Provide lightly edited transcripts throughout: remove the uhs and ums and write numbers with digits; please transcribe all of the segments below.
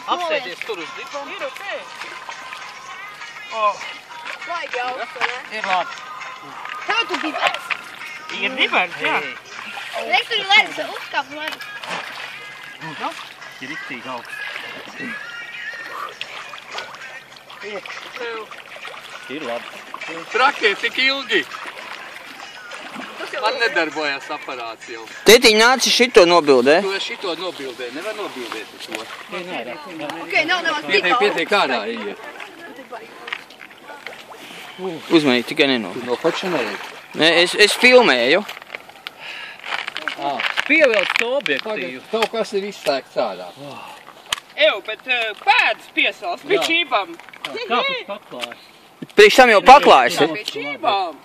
Apsēdies tur uz dibām. Ir ok. Vajag augstu, ne? Ir labi. Tev tu dibens? Ir dibens, jā. Liek tur ledus, uzkāp ledus. Ir riktīgi augsts. Ir labi. Trakie tik ilgi. Man nedarbojas aparāts jau. Tētiņ nāci šito nobildē. Tu šito nobildē, nevar nobildēt to. Ok, nav tik augstu. Pietiek ārā iet. Uzmanīgi, tikai nenok. Tu no paša neredz. Nē, es filmēju. Pievelc to objektīvu. Kaut kas ir izslēgts ārā. Ew, bet pēdas piesals pie čībām. Kāpēc paklājas? Priekš tam jau paklājas. Pie čībām.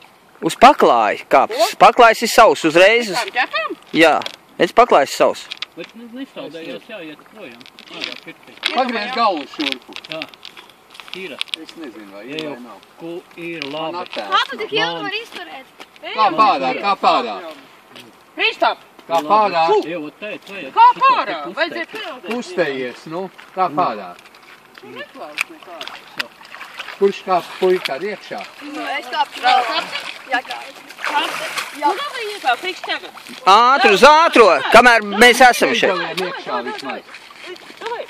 Uz paklāja kāpes. Paklājas ir savs uzreiz. Tām ķepām? Jā, es paklājas savs. Bet nesaudējos jāiet projām. Pagriez galvu šurpu. Jā. Ir. Es nezinu, vai ir vai nav. Ir labi. Kā tu tik ilgi var izturēt? Kā pārā. Kristap, Kā pārā. Jau teicu, vajag. kā pārā? Vajadzēja pildīt. Kustējies, nu. Kā pārā. Tu neklaus nekādu. Kurš kā puika ar iekšā? Es kāpšu vēl. Jā, kāpšu. Nu, davai iekāp, priekš tagad. Ātru uz ātro, kamēr mēs esam šeit. Ceļiem iekšā vismaz. Davai.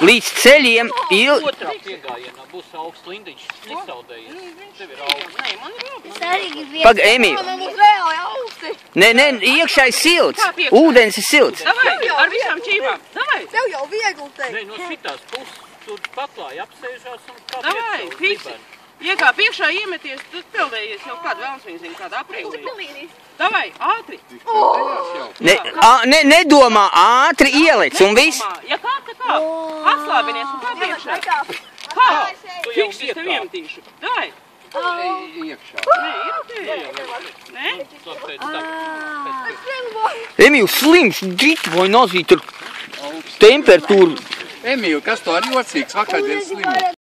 Līdz ceļiem Otrā piegājienā būs augsts lindiņš. Nesaudējies. Tev ir augsts. Nē, man ir labi. Pag, Emīl. Man būs vēl augsti. Nē, iekšā ir silts. Ūdens ir silts. Davai, ar visām čībām. Davai. Tev jau viegli teikt. Nē, no šitās puses tur paklāja apsēžās un kā Davai, fiksi. Iekāp iekšā iemeties, tu pildējies jau kādu vēlns viņa zina, kādu aprīlī. Davai, ātri. Nedomā, ātri ielic un viss. Ja kā, tā kā. Atslābinies un kāp iekšā. Kā? Fiksi, es tev iemetīšu. Davai. Iekšā. Nē, ir ok. Nē? Emīl, slims, džit, vai nozīt tur temperatūru. Emīl, kas to ar jocīgs vakardien slimo?